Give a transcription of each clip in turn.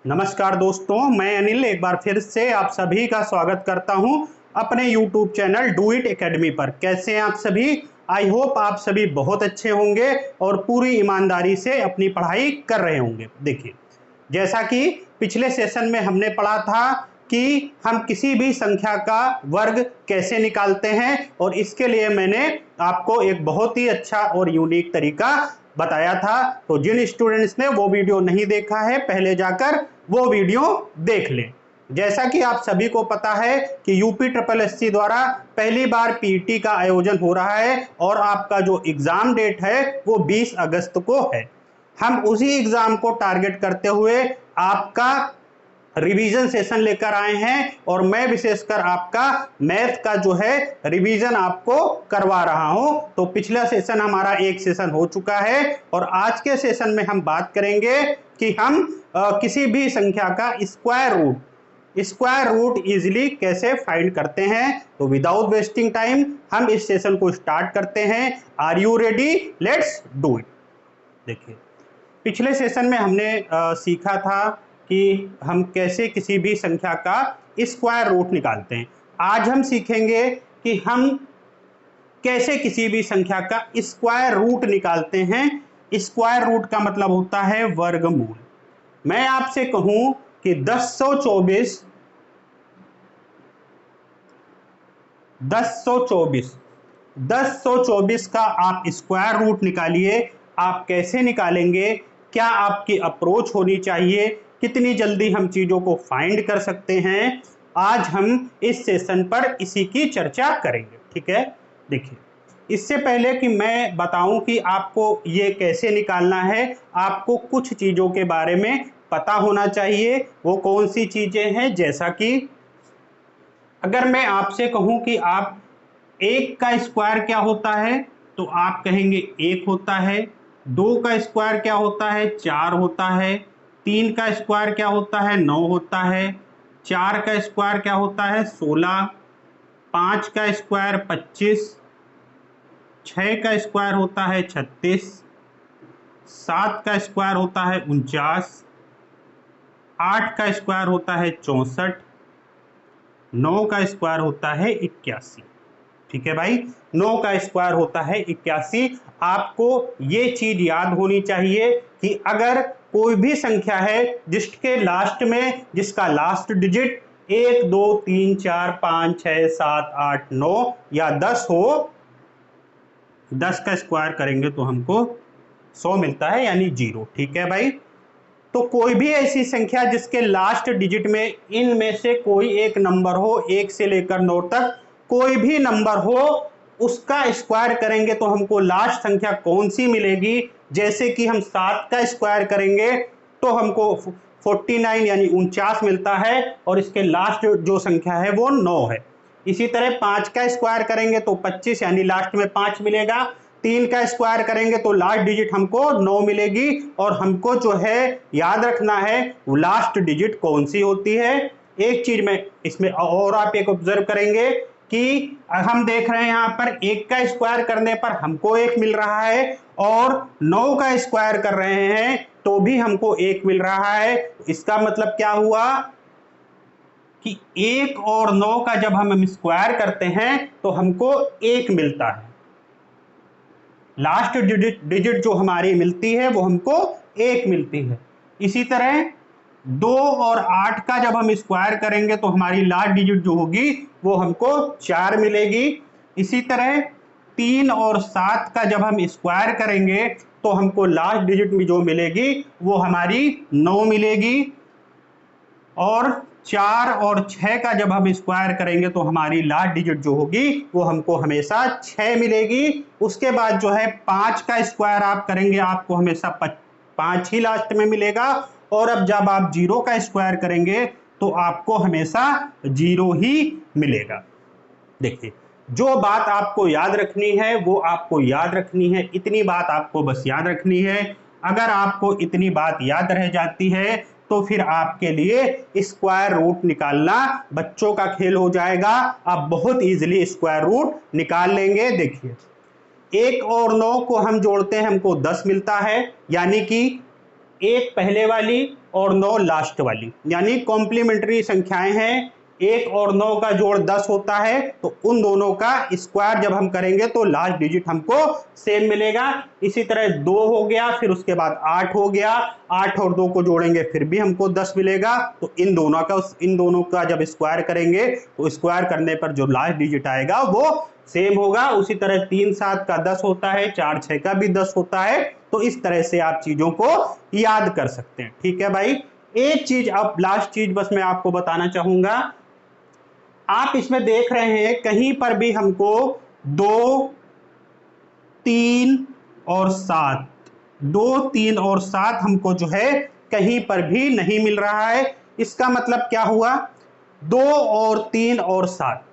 नमस्कार दोस्तों, मैं अनिल एक बार फिर से आप सभी का स्वागत करता हूं अपने YouTube channel do it academy पर। कैसे हैं आप सभी? आई होप आप सभी बहुत अच्छे होंगे और पूरी ईमानदारी से अपनी पढ़ाई कर रहे होंगे। देखिए, जैसा कि पिछले सेशन में हमने पढ़ा था कि हम किसी भी संख्या का वर्ग कैसे निकालते हैं और इसके लिए मैंने आपको एक बहुत ही अच्छा और यूनिक तरीका बताया था। तो जिन स्टूडेंट्स ने वो वीडियो नहीं देखा है, पहले जाकर वो वीडियो देख लें। जैसा कि आप सभी को पता है कि यूपी ट्रिपल एससी द्वारा पहली बार पीईटी का आयोजन हो रहा है और आपका जो एग्जाम डेट है वो 20 अगस्त को है। हम उसी एग्जाम को टारगेट करते हुए आपका रिवीजन सेशन लेकर आए हैं और मैं विशेषकर आपका मैथ का जो है रिवीजन आपको करवा रहा हूं। तो पिछला सेशन हमारा एक सेशन हो चुका है और आज के सेशन में हम बात करेंगे कि हम किसी भी संख्या का स्क्वायर रूट इजीली कैसे फाइंड करते हैं। तो विदाउट वेस्टिंग टाइम हम इस सेशन को स्टार्ट करते हैं। Are you ready? Let's do it. देखिए, पिछले सेशन में हमने सीखा था कि हम कैसे किसी भी संख्या का स्क्वायर रूट निकालते हैं। आज हम सीखेंगे कि हम कैसे किसी भी संख्या का स्क्वायर रूट निकालते हैं। स्क्वायर रूट का मतलब होता है वर्गमूल। मैं आपसे कहूं कि 1024 का आप स्क्वायर रूट निकालिए। आप कैसे निकालेंगे? क्या आपकी अप्रोच होनी चाहिए? कितनी जल्दी हम चीजों को फाइंड कर सकते हैं? आज हम इस सेशन पर इसी की चर्चा करेंगे। ठीक है, देखिए, इससे पहले कि मैं बताऊं कि आपको ये कैसे निकालना है, आपको कुछ चीजों के बारे में पता होना चाहिए। वो कौन सी चीजें हैं? जैसा कि अगर मैं आपसे कहूं कि आप एक का स्क्वायर क्या होता है, तो आप कहेंगे एक होता है। दो का स्क्वायर क्या होता है? चार होता है। तीन का स्क्वायर क्या होता है? 9 होता है। चार का स्क्वायर क्या होता है? 16। पाँच का स्क्वायर 25। छः का स्क्वायर होता है 36। सात का स्क्वायर होता है 49। आठ का स्क्वायर होता है 64। 9 का स्क्वायर होता है 81। ठीक है भाई, 9 का स्क्वायर होता है 81। आपको ये चीज याद होनी चाहिए कि अगर कोई भी संख्या है जिसके लास्ट में जिसका लास्ट डिजिट 1 2 3 4 5 6 7 8 9 या 10 हो, 10 का स्क्वायर करेंगे तो हमको 100 मिलता है, यानी 0। ठीक है भाई, तो कोई भी ऐसी संख्या जिसके लास्ट डिजिट में इनमें से कोई एक नंबर हो, 1 से लेकर 9 तक कोई भी नंबर हो, उसका स्क्वायर करेंगे तो हमको लास्ट संख्या कौन सी मिलेगी। जैसे कि हम 7 का स्क्वायर करेंगे तो हमको 49 यानी 49 मिलता है और इसके लास्ट जो संख्या है वो 9 है। इसी तरह 5 का स्क्वायर करेंगे तो 25 यानी लास्ट में 5 मिलेगा। 3 का स्क्वायर करेंगे तो लास्ट डिजिट हमको 9 मिलेगी और हमको जो है याद रखना है वो लास्ट डिजिट कौन सी होती है। एक चीज में इसमें और आप एक ऑब्जर्व करेंगे कि हम देख रहे हैं यहाँ पर 1 का स्क्वायर करने पर हमको 1 मिल रहा है और 9 का स्क्वायर कर रहे हैं तो भी हमको 1 मिल रहा है। इसका मतलब क्या हुआ कि 1 और 9 का जब हम स्क्वायर करते हैं तो हमको 1 मिलता है। लास्ट डिजिट जो हमारी मिलती है वो हमको 1 मिलती है। इसी तरह 2 और 8 का जब हम स्क्वायर करेंगे तो हमारी लास्ट डिजिट जो होगी वो हमको 4 मिलेगी। इसी तरह 3 और 7 का जब हम स्क्वायर करेंगे तो हमको लास्ट डिजिट में जो मिलेगी वो हमारी 9 मिलेगी। और 4 और 6 का जब हम स्क्वायर करेंगे तो हमारी लास्ट डिजिट जो होगी वो हमको हमेशा 6 मिलेगी। उसके बाद जो है 5 का स्क्वायर आप करेंगे आपको हमेशा 5 ही लास्ट में मिलेगा और अब जब आप 0 का स्क्वायर करेंगे तो आपको हमेशा 0 ही मिलेगा। देखिए, जो बात आपको याद रखनी है वो आपको याद रखनी है, इतनी बात आपको बस याद रखनी है। अगर आपको इतनी बात याद रह जाती है तो फिर आपके लिए स्क्वायर रूट निकालना बच्चों का खेल हो जाएगा। आप बहुत इजीली स्क्वायर रूट निकाल लेंगे। देखिए, 1 और 9 को हम जोड़ते हैं हमको 10 मिलता है, यानी कि एक पहले वाली और 9 लास्ट वाली, यानी कॉम्प्लीमेंट्री संख्याएं हैं। 1 और 9 का जोड़ 10 होता है, तो उन दोनों का स्क्वायर जब हम करेंगे तो लास्ट डिजिट हमको सेम मिलेगा। इसी तरह 2 हो गया, फिर उसके बाद 8 हो गया, 8 और 2 को जोड़ेंगे फिर भी हमको 10 मिलेगा। तो इन दोनों का जब स्क्वायर करेंगे तो स्क्वायर करने पर जो लास्ट डिजिट आएगा वो सेम होगा। उसी तरह 3 7 का 10 होता है, 4 6 का भी 10 होता है। तो इस तरह से आप चीजों को याद कर सकते हैं। ठीक है भाई। एक चीज, अब लास्ट चीज बस मैं आपको बताना चाहूंगा। आप इसमें देख रहे हैं कहीं पर भी हमको 2 3 और 7, 2 3 और 7 हमको जो है कहीं पर भी नहीं मिल रहा है। इसका मतलब क्या हुआ? 2 और 3 और 7,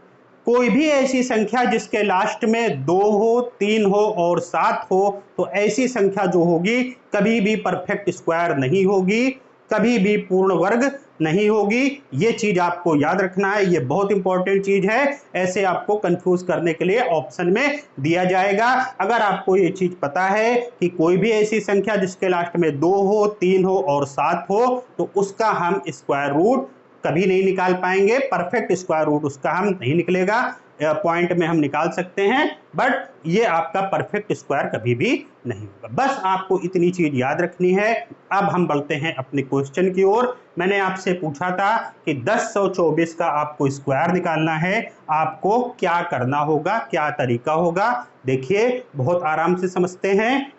कोई भी ऐसी संख्या जिसके लास्ट में 2 हो, 3 हो और 7 हो, तो ऐसी संख्या जो होगी कभी भी परफेक्ट स्क्वायर नहीं होगी, कभी भी पूर्ण वर्ग नहीं होगी। ये चीज आपको याद रखना है, ये बहुत इंपॉर्टेंट चीज है। ऐसे आपको कंफ्यूज करने के लिए ऑप्शन में दिया जाएगा। अगर आपको ये चीज पता है कि कोई भी ऐसी संख्या जिसके लास्ट में 2 हो, 3 हो और 7 हो, तो उसका हम स्क्वायर रूट कभी नहीं निकाल पाएंगे। परफेक्ट स्क्वायर रूट उसका हम नहीं निकलेगा। पॉइंट में हम निकाल सकते हैं, बट ये आपका परफेक्ट स्क्वायर कभी भी नहीं होगा। बस आपको इतनी चीज याद रखनी है। अब हम बढ़ते हैं अपने क्वेश्चन की ओर। मैंने आपसे पूछा था कि 1024 का आपको स्क्वायर निकालना है, आपको क्या करना होगा, क्या तरीका होगा। देखिए, बहुत आराम से समझते हैं।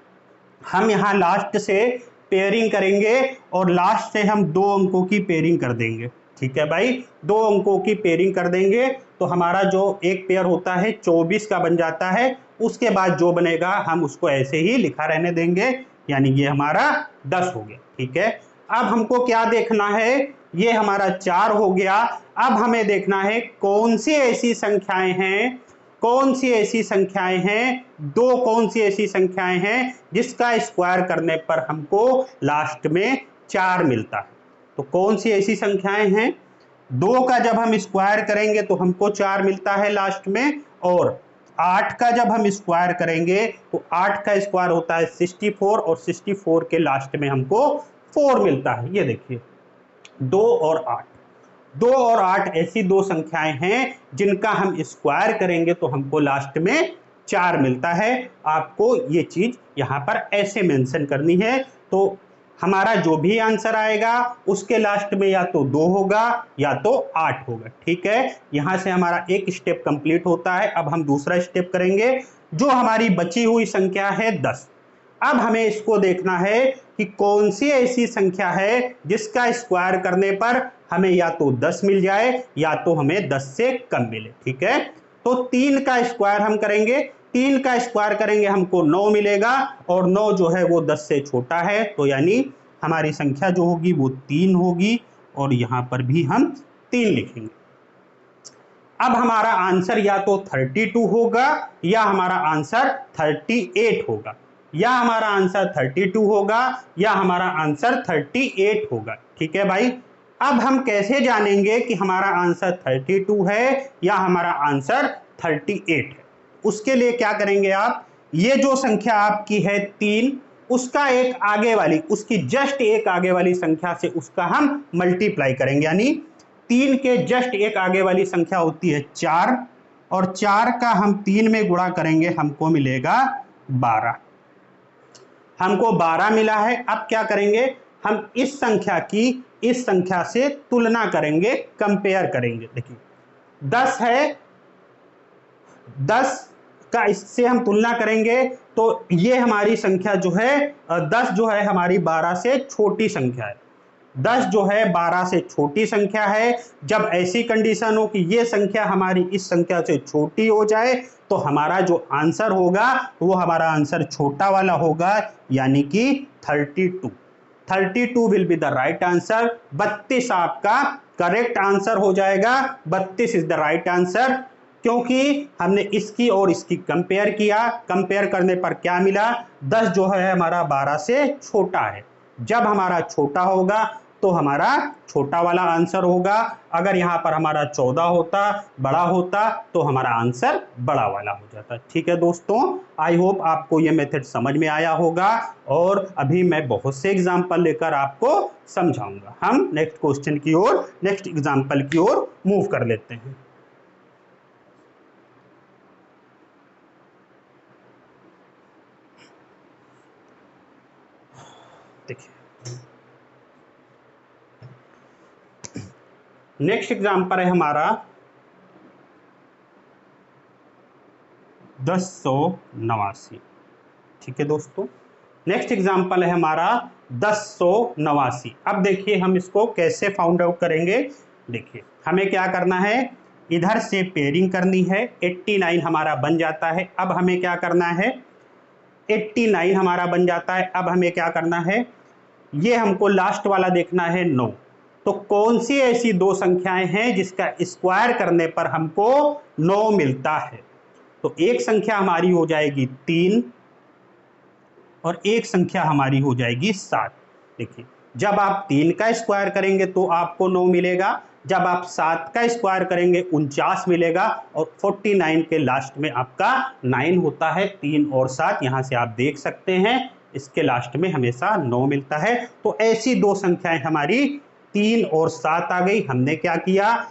हम यहाँ लास्ट से पेयरिंग करेंगे और लास्ट से हम 2 अंकों की पेयरिंग कर देंगे। ठीक है भाई, 2 अंकों की पेयरिंग कर देंगे तो हमारा जो एक पेयर होता है 24 का बन जाता है। उसके बाद जो बनेगा हम उसको ऐसे ही लिखा रहने देंगे, यानी ये हमारा 10 हो गया। ठीक है। अब हमको क्या देखना है? ये हमारा 4 हो गया। अब हमें देखना है कौन सी ऐसी संख्याएं हैं, कौन सी ऐसी संख्याएं हैं, 2 कौन सी ऐसी संख्याएं हैं जिसका स्क्वायर करने पर हमको लास्ट में 4 मिलता है। तो कौन सी ऐसी संख्याएं हैं? 2 का जब हम स्क्वायर करेंगे तो हमको 4 मिलता है लास्ट में, और 8 का जब हम स्क्वायर करेंगे तो 8 का स्क्वायर होता है 64, और 64 के लास्ट में हमको 4 मिलता है। ये देखिए, 2 और 8, 2 और 8 ऐसी 2 संख्याएं हैं जिनका हम स्क्वायर करेंगे तो हमको लास्ट में 4 मिलता है। आपको ये चीज यहां पर ऐसे मेंशन करनी है। तो हमारा जो भी आंसर आएगा उसके लास्ट में या तो 2 होगा या तो 8 होगा। ठीक है। यहां से हमारा एक स्टेप कंप्लीट होता है। अब हम दूसरा स्टेप करेंगे। जो हमारी बची हुई संख्या है 10, अब हमें इसको देखना है कि कौन सी ऐसी संख्या है जिसका स्क्वायर करने पर हमें या तो 10 मिल जाए या तो हमें 10 से कम मिले। ठीक है। तो 3 का स्क्वायर हम करेंगे, 3 का स्क्वायर करेंगे हमको 9 मिलेगा, और 9 जो है वो 10 से छोटा है, तो यानी हमारी संख्या जो होगी वो 3 होगी, और यहां पर भी हम 3 लिखेंगे। अब हमारा आंसर या तो 32 होगा या हमारा आंसर 38 होगा, या हमारा आंसर 32 होगा या हमारा आंसर 38 होगा। ठीक है भाई। अब हम कैसे जानेंगे कि हमारा आंसर 32 है या हमारा आंसर 38 है? उसके लिए क्या करेंगे आप? ये जो संख्या आपकी है 3, उसका एक आगे वाली, उसकी जस्ट एक आगे वाली संख्या से उसका हम मल्टीप्लाई करेंगे, यानी 3 के जस्ट एक आगे वाली संख्या होती है 4, और 4 का हम 3 में गुणा करेंगे, हमको मिलेगा 12। हमको 12 मिला है। अब क्या करेंगे? हम इस संख्या की इस संख्या से तुलना करेंगे, कंपेयर करेंगे। देखिए 10 है, 10 का इससे हम तुलना करेंगे तो ये हमारी संख्या जो है 10 जो है हमारी 12 से छोटी संख्या है। 10 जो है 12 से छोटी संख्या है। जब ऐसी कंडीशन हो कि ये संख्या हमारी इस संख्या से छोटी हो जाए तो हमारा जो आंसर होगा वो हमारा आंसर छोटा वाला होगा, यानी कि 32। 32 will be the right answer. 32 आपका करेक्ट आंसर हो जाएगा। 32 इज द राइट आंसर, क्योंकि हमने इसकी और इसकी कंपेयर किया। कंपेयर करने पर क्या मिला? 10 जो है हमारा 12 से छोटा है। जब हमारा छोटा होगा तो हमारा छोटा वाला आंसर होगा। अगर यहाँ पर हमारा 14 होता, बड़ा होता, तो हमारा आंसर बड़ा वाला हो जाता। ठीक है दोस्तों, आई होप आपको ये मेथड समझ में आया होगा और अभी मैं बहुत से एग्जाम्पल लेकर आपको समझाऊंगा। हम नेक्स्ट क्वेश्चन की ओर, नेक्स्ट एग्जाम्पल की ओर मूव कर लेते हैं। देखिए, नेक्स्ट एग्जाम्पल है हमारा 1089। ठीक है दोस्तों, नेक्स्ट एग्जाम्पल है हमारा 1089। अब देखिए हम इसको कैसे फाउंड आउट करेंगे। देखिए हमें क्या करना है, इधर से पेयरिंग करनी है, 89 हमारा बन जाता है। अब हमें क्या करना है, 89 हमारा बन जाता है। अब हमें क्या करना है, ये हमको लास्ट वाला देखना है 9। तो कौन सी ऐसी दो संख्याएं हैं जिसका स्क्वायर करने पर हमको 9 मिलता है। तो एक संख्या हमारी हो जाएगी 3 और एक संख्या हमारी हो जाएगी 7। देखिए जब आप 3 का स्क्वायर करेंगे तो आपको 9 मिलेगा, जब आप 7 का स्क्वायर करेंगे 49 मिलेगा और 49 के लास्ट में आपका 9 होता है। 3 और 7 यहाँ से आप देख सकते हैं, इसके लास्ट में हमेशा 9 मिलता है। तो ऐसी दो संख्याएं हमारी 3 और 7 आ गई। हमने क्या किया,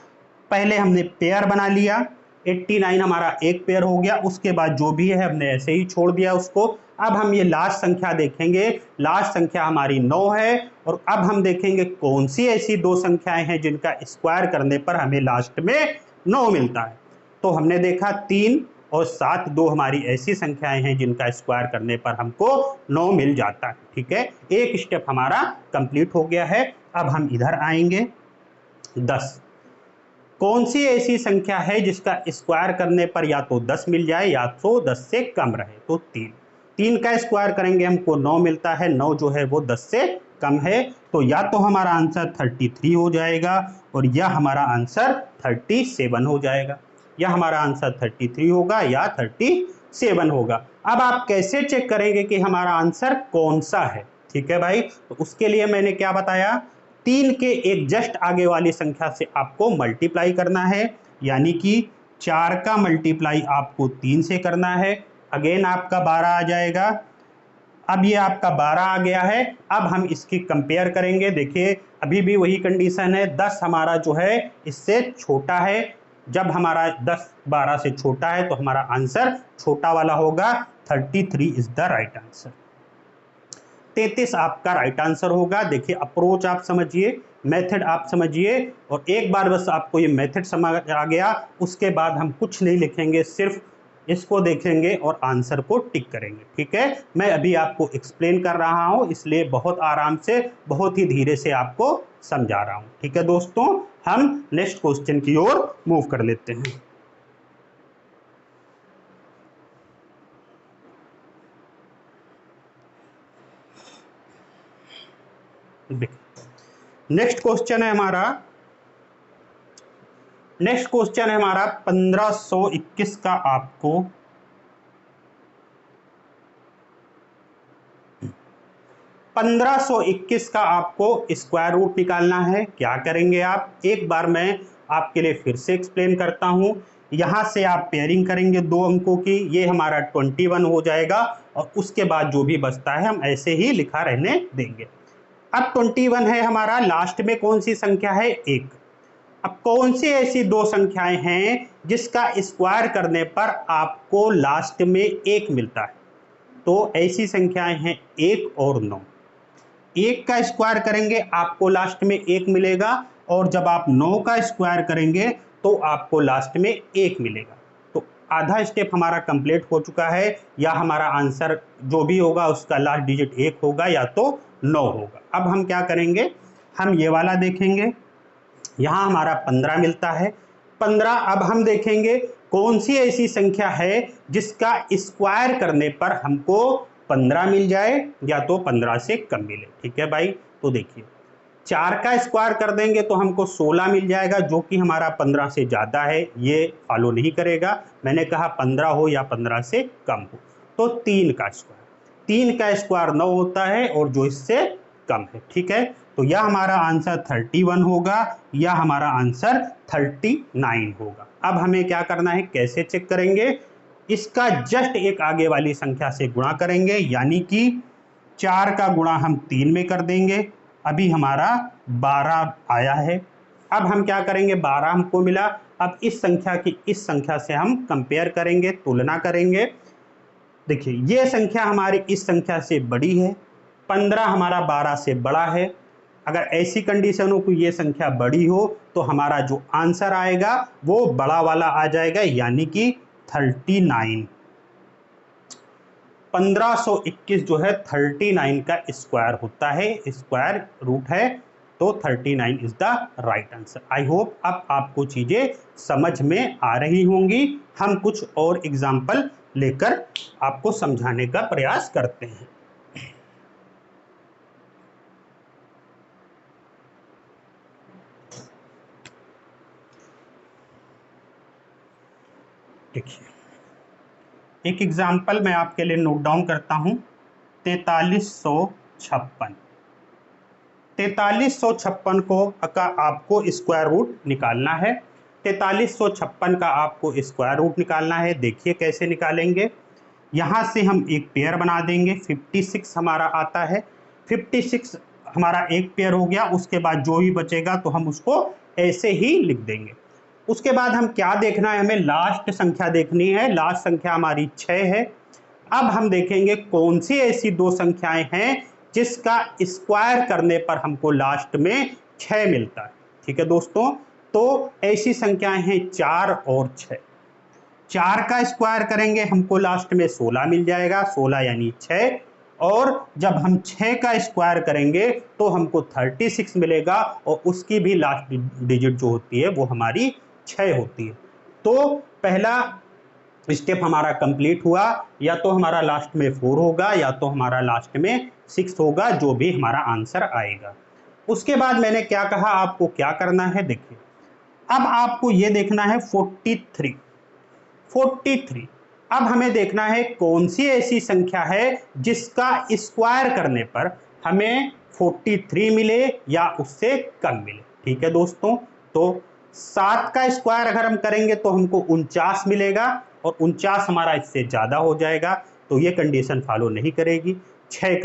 पहले हमने पेयर बना लिया, 89 हमारा एक पेयर हो गया, उसके बाद जो भी है हमने ऐसे ही छोड़ दिया उसको। अब हम ये लास्ट संख्या देखेंगे, लास्ट संख्या हमारी 9 है और अब हम देखेंगे कौन सी ऐसी दो संख्याएं हैं जिनका स्क्वायर करने पर हमें लास्ट में 9 मिलता है। तो हमने देखा 3 और 7 दो हमारी ऐसी संख्याएं हैं जिनका स्क्वायर करने पर हमको 9 मिल जाता है। ठीक है, एक स्टेप हमारा कंप्लीट हो गया है। अब हम इधर आएंगे 10। कौन सी ऐसी संख्या है जिसका स्क्वायर करने पर या तो 10 मिल जाए या तो 10 से कम रहे। तो 3 का स्क्वायर करेंगे हमको 9 मिलता है, 9 जो है वो 10 से कम है। तो या तो हमारा आंसर 33 हो जाएगा और या हमारा आंसर 37 हो जाएगा। या हमारा आंसर 33 होगा या 37 होगा। अब आप कैसे चेक करेंगे कि हमारा आंसर कौन सा है। ठीक है भाई, तो उसके लिए मैंने क्या बताया, 3 के एक जस्ट आगे वाली संख्या से आपको मल्टीप्लाई करना है, यानी कि 4 का मल्टीप्लाई आपको 3 से करना है। अगेन आपका 12 आ जाएगा। अब ये आपका 12 आ गया है। अब हम इसकी कंपेयर करेंगे। देखिए अभी भी वही कंडीशन है, 10 हमारा जो है इससे छोटा है। जब हमारा 10 12 से छोटा है तो हमारा आंसर छोटा वाला होगा। 33 इज द राइट आंसर। 33 आपका राइट आंसर होगा। देखिए अप्रोच आप समझिए, मेथड आप समझिए, और एक बार बस आपको ये मेथड समझ आ गया, उसके बाद हम कुछ नहीं लिखेंगे, सिर्फ इसको देखेंगे और आंसर को टिक करेंगे। ठीक है, मैं अभी आपको एक्सप्लेन कर रहा हूँ, इसलिए बहुत आराम से, बहुत ही धीरे से आपको समझा रहा हूँ। ठीक है दोस्तों, हम नेक्स्ट क्वेश्चन की ओर मूव कर लेते हैं। नेक्स्ट क्वेश्चन है हमारा 1521 का। आपको 1521 का आपको स्क्वायर रूट निकालना है। क्या करेंगे आप, एक बार मैं आपके लिए फिर से एक्सप्लेन करता हूं। यहां से आप पेयरिंग करेंगे 2 अंकों की, ये हमारा 21 हो जाएगा और उसके बाद जो भी बचता है हम ऐसे ही लिखा रहने देंगे। अब 21 है हमारा, लास्ट में कौन सी संख्या है, 1। अब कौन सी ऐसी दो संख्याएं हैं जिसका स्क्वायर करने पर आपको लास्ट में 1 मिलता है। तो ऐसी संख्याएं हैं 1 और 9। 1 का स्क्वायर करेंगे आपको लास्ट में 1 मिलेगा और जब आप 9 का स्क्वायर करेंगे तो आपको लास्ट में 1 मिलेगा। तो आधा स्टेप हमारा कंप्लीट हो चुका है। या हमारा आंसर जो भी होगा उसका लास्ट डिजिट 1 होगा या तो 9 होगा। अब हम क्या करेंगे, हम ये वाला देखेंगे, यहाँ हमारा 15 मिलता है। 15 अब हम देखेंगे कौन सी ऐसी संख्या है जिसका स्क्वायर करने पर हमको 15 मिल जाए या तो 15 से कम मिले। ठीक है भाई, तो देखिए 4 का स्क्वायर कर देंगे तो हमको 16 मिल जाएगा, जो कि हमारा 15 से ज़्यादा है, ये फॉलो नहीं करेगा। मैंने कहा 15 हो या 15 से कम हो। तो 3 का स्क्वायर 9 होता है और जो इससे कम है। ठीक है, तो यह हमारा आंसर 31 होगा, या हमारा आंसर 39 होगा। अब हमें क्या करना है, कैसे चेक करेंगे, इसका जस्ट एक आगे वाली संख्या से गुणा करेंगे, यानी कि 4 का गुणा हम 3 में कर देंगे। अभी हमारा 12 आया है। अब हम क्या करेंगे, 12 हमको मिला। अब इस संख्या की इस संख्या से हम कंपेयर करेंगे, तुलना करेंगे। देखिए ये संख्या हमारी इस संख्या से बड़ी है, 15 हमारा 12 से बड़ा है। अगर ऐसी कंडीशन हो कि ये संख्या बड़ी हो तो हमारा जो आंसर आएगा वो बड़ा वाला आ जाएगा, यानी कि 39। 1521 जो है 39 का स्क्वायर होता है, स्क्वायर रूट है, तो 39 is the right answer. I hope अब आपको चीजें समझ में आ रही होंगी। हम कुछ और एग्जाम्पल लेकर आपको समझाने का प्रयास करते हैं। देखिए एक एग्जाम्पल मैं आपके लिए नोट डाउन करता हूं, 4356। 4356 को का आपको स्क्वायर रूट निकालना है। 4356 का आपको स्क्वायर रूट निकालना है। देखिए कैसे निकालेंगे, यहाँ से हम एक पेयर बना देंगे। 56 हमारा आता है, 56 हमारा एक पेयर हो गया। उसके बाद जो भी बचेगा तो हम उसको ऐसे ही लिख देंगे। उसके बाद हम क्या देखना है, हमें लास्ट संख्या देखनी है। लास्ट संख्या हमारी 6 है। अब हम देखेंगे कौन सी ऐसी दो संख्याएं हैं जिसका स्क्वायर करने पर हमको लास्ट में 6 मिलता है। ठीक है दोस्तों, तो ऐसी संख्याएं हैं 4 और 6। 4 का स्क्वायर करेंगे हमको लास्ट में 16 मिल जाएगा, 16 यानी 6। और जब हम 6 का स्क्वायर करेंगे तो हमको 36 मिलेगा, और उसकी भी लास्ट डिजिट जो होती है वो हमारी 6 होती है। तो पहला स्टेप हमारा कंप्लीट हुआ, या तो हमारा लास्ट में 4 होगा या तो हमारा लास्ट में 6 होगा, जो भी हमारा आंसर आएगा। उसके बाद मैंने क्या कहा, आपको क्या करना है, देखिए अब आपको ये देखना है 43। अब हमें देखना है कौन सी ऐसी संख्या है जिसका स्क्वायर करने पर हमें 43 मिले या उससे कम मिले। ठीक है दोस्तों, तो 7 का स्क्वायर अगर हम करेंगे तो हमको 49 मिलेगा, और 49 हमारा इससे ज़्यादा हो जाएगा, तो ये कंडीशन फॉलो नहीं करेगी। 6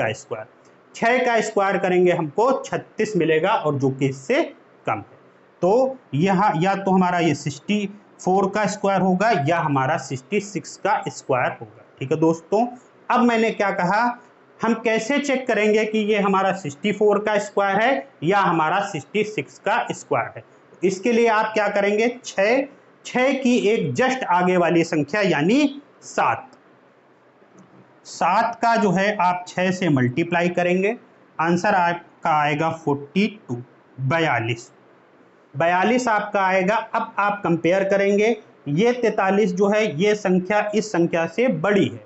का स्क्वायर करेंगे हमको 36 मिलेगा, और जो कि इससे कम है। तो यहाँ या तो हमारा ये 64 का स्क्वायर होगा या हमारा 66 का स्क्वायर होगा। ठीक है दोस्तों, अब मैंने क्या कहा, हम कैसे चेक करेंगे कि ये हमारा 64 का स्क्वायर है या हमारा 66 का स्क्वायर है। इसके लिए आप क्या करेंगे, 6 की एक जस्ट आगे वाली संख्या यानी 7 का जो है आप 6 से मल्टीप्लाई करेंगे, आंसर आपका आएगा 42, 42 आपका आएगा। अब आप कंपेयर करेंगे, ये 43 जो है ये संख्या इस संख्या से बड़ी है,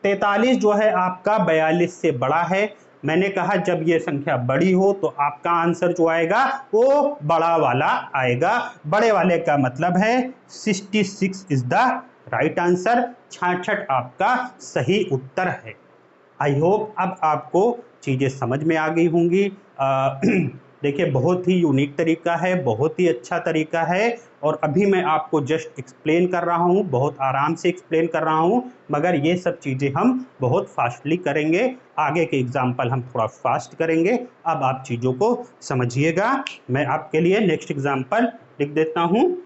43 जो है आपका 42 से बड़ा है। मैंने कहा जब ये संख्या बड़ी हो तो आपका आंसर जो आएगा वो बड़ा वाला आएगा। बड़े वाले का मतलब है 66 इज द राइट आंसर। 66 आपका सही उत्तर है। आई होप अब आपको चीज़ें समझ में आ गई होंगी। देखिए बहुत ही यूनिक तरीका है, बहुत ही अच्छा तरीका है, और अभी मैं आपको जस्ट एक्सप्लेन कर रहा हूँ, बहुत आराम से एक्सप्लेन कर रहा हूँ, मगर ये सब चीज़ें हम बहुत फास्टली करेंगे। आगे के एग्जाम्पल हम थोड़ा फास्ट करेंगे। अब आप चीज़ों को समझिएगा। मैं आपके लिए नेक्स्ट एग्जाम्पल लिख देता हूँ।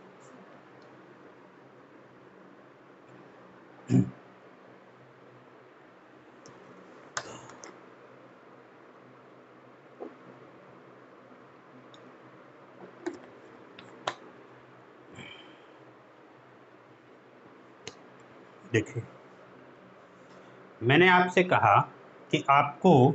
देखिए मैंने आपसे कहा कि आपको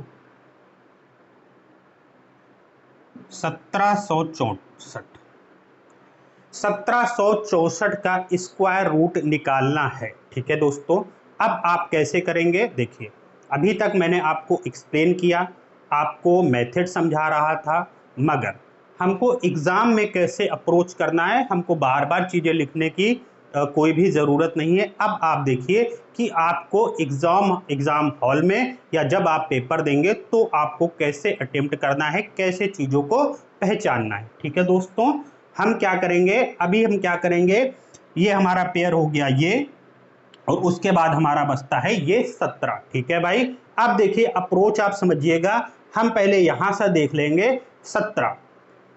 1764 का स्क्वायर रूट निकालना है। ठीक है दोस्तों, अब आप कैसे करेंगे, देखिए अभी तक मैंने आपको एक्सप्लेन किया, आपको मेथड समझा रहा था, मगर हमको एग्ज़ाम में कैसे अप्रोच करना है, हमको बार बार चीज़ें लिखने की कोई भी ज़रूरत नहीं है। अब आप देखिए कि आपको एग्ज़ाम हॉल में या जब आप पेपर देंगे तो आपको कैसे अटेम्प्ट करना है, कैसे चीज़ों को पहचानना है। ठीक है दोस्तों, हम क्या करेंगे, अभी हम क्या करेंगे, ये हमारा पेयर हो गया ये, और उसके बाद हमारा बचता है ये 17। ठीक है भाई, अब देखिए अप्रोच आप समझिएगा। हम पहले यहां से देख लेंगे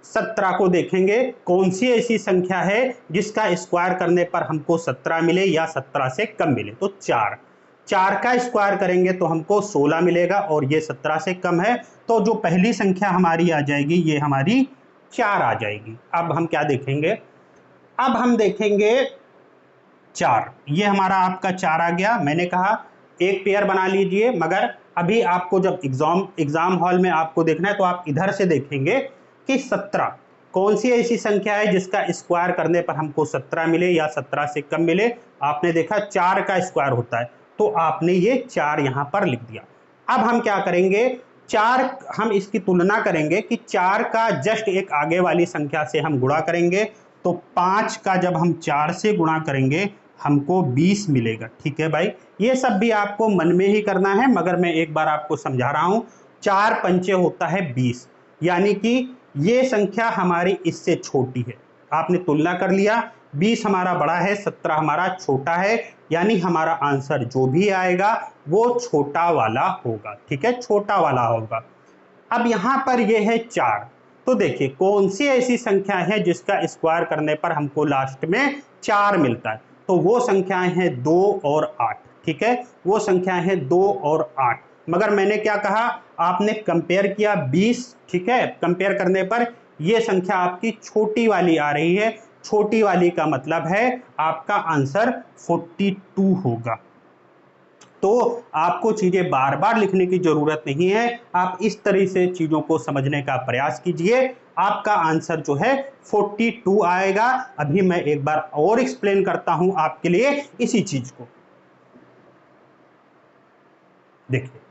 17 को देखेंगे कौन सी ऐसी संख्या है जिसका स्क्वायर करने पर हमको 17 मिले या 17 से कम मिले। तो 4 का स्क्वायर करेंगे तो हमको 16 मिलेगा, और ये 17 से कम है तो जो पहली संख्या हमारी आ जाएगी ये हमारी 4 आ जाएगी। अब हम क्या देखेंगे, अब हम देखेंगे 4, ये हमारा आपका 4 आ गया। मैंने कहा एक पेयर बना लीजिए, मगर अभी आपको जब एग्जाम हॉल में आपको देखना है तो आप इधर से देखेंगे कि 17 कौन सी ऐसी संख्या है जिसका स्क्वायर करने पर हमको 17 मिले या 17 से कम मिले। आपने देखा 4 का स्क्वायर होता है, तो आपने ये 4 यहाँ पर लिख दिया। अब हम क्या करेंगे, 4 हम इसकी तुलना करेंगे कि 4 का जस्ट एक आगे वाली संख्या से हम गुणा करेंगे, तो 5 का जब हम 4 से गुणा करेंगे हमको 20 मिलेगा। ठीक है भाई, ये सब भी आपको मन में ही करना है, मगर मैं एक बार आपको समझा रहा हूं। 4 पंचे होता है 20, यानी कि ये संख्या हमारी इससे छोटी है। आपने तुलना कर लिया, 20 हमारा बड़ा है, 17 हमारा छोटा है, यानी हमारा आंसर जो भी आएगा वो छोटा वाला होगा। ठीक है, छोटा वाला होगा। अब यहाँ पर ये है 4, तो देखिए कौन सी ऐसी संख्या है जिसका स्क्वायर करने पर हमको लास्ट में 4 मिलता है। तो वो संख्याएं हैं 2 और 8। ठीक है, वो संख्याएं हैं 2 और 8, मगर मैंने क्या कहा, आपने कंपेयर किया 20। ठीक है, कंपेयर करने पर ये संख्या आपकी छोटी वाली आ रही है। छोटी वाली का मतलब है आपका आंसर 42 होगा। तो आपको चीजें बार बार लिखने की जरूरत नहीं है, आप इस तरह से चीजों को समझने का प्रयास कीजिए, आपका आंसर जो है 42 आएगा। अभी मैं एक बार और एक्सप्लेन करता हूं आपके लिए इसी चीज को। देखिए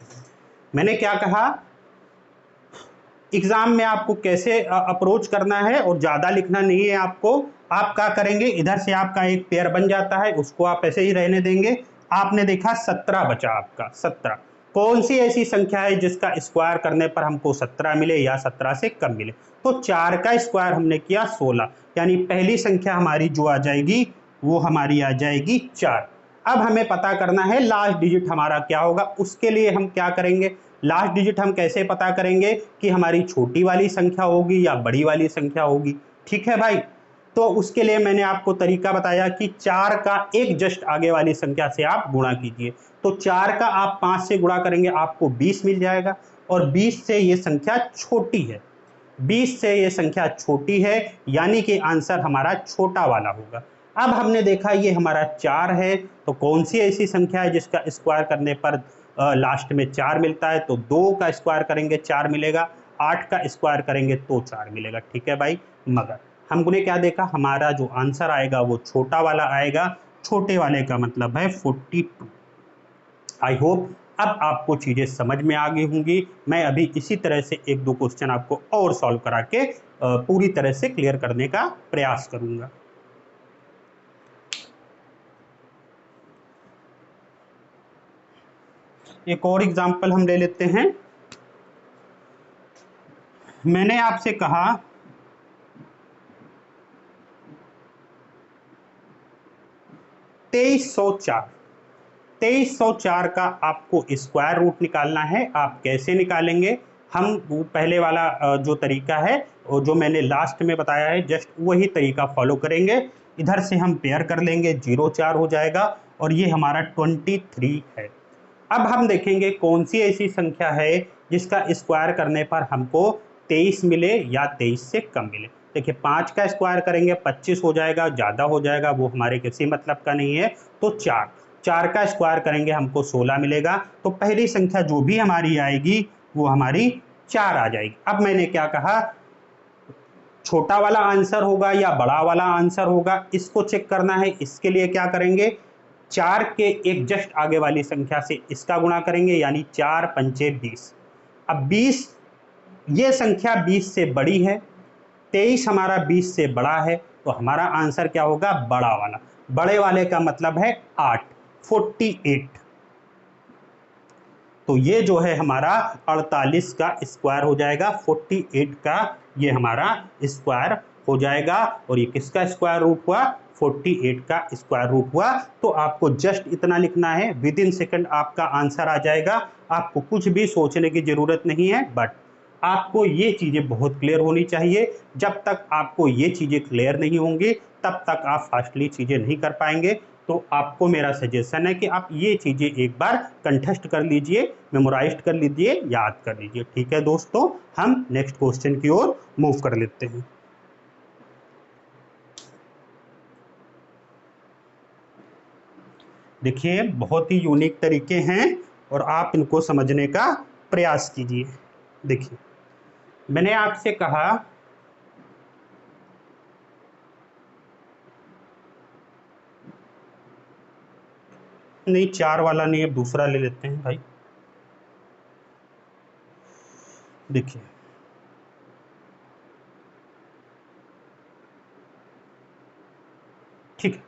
मैंने क्या कहा, एग्जाम में आपको कैसे अप्रोच करना है, और ज्यादा लिखना नहीं है आपको। आप क्या करेंगे, इधर से आपका एक पेयर बन जाता है, उसको आप ऐसे ही रहने देंगे। आपने देखा 17 बचा आपका, 17 कौन सी ऐसी संख्या है जिसका स्क्वायर करने पर हमको 17 मिले या 17 से कम मिले। तो 4 का स्क्वायर हमने किया 16, यानी पहली संख्या हमारी जो आ जाएगी वो हमारी आ जाएगी 4। अब हमें पता करना है लास्ट डिजिट हमारा क्या होगा। उसके लिए हम क्या करेंगे, लास्ट डिजिट हम कैसे पता करेंगे कि हमारी छोटी वाली संख्या होगी या बड़ी वाली संख्या होगी। ठीक है भाई, तो उसके लिए मैंने आपको तरीका बताया कि 4 का एक जस्ट आगे वाली संख्या से आप गुणा कीजिए। तो 4 का आप 5 से गुणा करेंगे आपको 20 मिल जाएगा, और 20 से ये संख्या छोटी है, 20 से ये संख्या छोटी है, यानी कि आंसर हमारा छोटा वाला होगा। अब हमने देखा ये हमारा 4 है, तो कौन सी ऐसी संख्या है जिसका स्क्वायर करने पर लास्ट में 4 मिलता है। तो 2 का स्क्वायर करेंगे 4 मिलेगा, 8 का स्क्वायर करेंगे तो 4 मिलेगा। ठीक है भाई, मगर हमने क्या देखा, हमारा जो आंसर आएगा वो छोटा वाला आएगा। छोटे वाले का मतलब है 42। आई होप अब आपको चीजें समझ में आ गई होंगी। मैं अभी इसी तरह से एक दो क्वेश्चन आपको और सॉल्व करा के पूरी तरह से क्लियर करने का प्रयास करूंगा। एक और एग्जांपल हम ले लेते हैं। मैंने आपसे कहा 2304 का आपको स्क्वायर रूट निकालना है। आप कैसे निकालेंगे, हम पहले वाला जो तरीका है और जो मैंने लास्ट में बताया है जस्ट वही तरीका फॉलो करेंगे। इधर से हम पेयर कर लेंगे, 0 4 हो जाएगा, और ये हमारा 23 है। अब हम देखेंगे कौन सी ऐसी संख्या है जिसका स्क्वायर करने पर हमको 23 मिले या 23 से कम मिले। देखिए 5 का स्क्वायर करेंगे 25 हो जाएगा, ज़्यादा हो जाएगा, वो हमारे किसी मतलब का नहीं है। तो 4 का स्क्वायर करेंगे हमको 16 मिलेगा। तो पहली संख्या जो भी हमारी आएगी वो हमारी 4 आ जाएगी। अब मैंने क्या कहा, छोटा वाला आंसर होगा या बड़ा वाला आंसर होगा, इसको चेक करना है। इसके लिए क्या करेंगे, 4 के एक जस्ट आगे वाली संख्या से इसका गुणा करेंगे, यानी 4 पंचे 20। अब 20 ये संख्या 20 से बड़ी है, 23 हमारा 20 से बड़ा है, तो हमारा आंसर क्या होगा, बड़ा वाला। बड़े वाले का मतलब है 8, 48। तो ये जो है हमारा 48 का स्क्वायर हो जाएगा, 48 का ये हमारा स्क्वायर हो जाएगा। और ये किसका स्क्वायर रूट हुआ? 48 का स्क्वायर रूट हुआ। तो आपको जस्ट इतना लिखना है, विद इन सेकेंड आपका आंसर आ जाएगा। आपको कुछ भी सोचने की जरूरत नहीं है, बट आपको ये चीज़ें बहुत क्लियर होनी चाहिए। जब तक आपको ये चीज़ें क्लियर नहीं होंगी तब तक आप फास्टली चीज़ें नहीं कर पाएंगे। तो आपको मेरा सजेशन है कि आप ये चीज़ें एक बार कंठस्थ कर लीजिए, मेमोराइज कर लीजिए, याद कर लीजिए। ठीक है दोस्तों, हम नेक्स्ट क्वेश्चन की ओर मूव कर लेते हैं। देखिए, बहुत ही यूनिक तरीके हैं और आप इनको समझने का प्रयास कीजिए। देखिए, मैंने आपसे कहा नहीं, 4 वाला नहीं, अब दूसरा ले लेते हैं भाई। देखिए, ठीक है,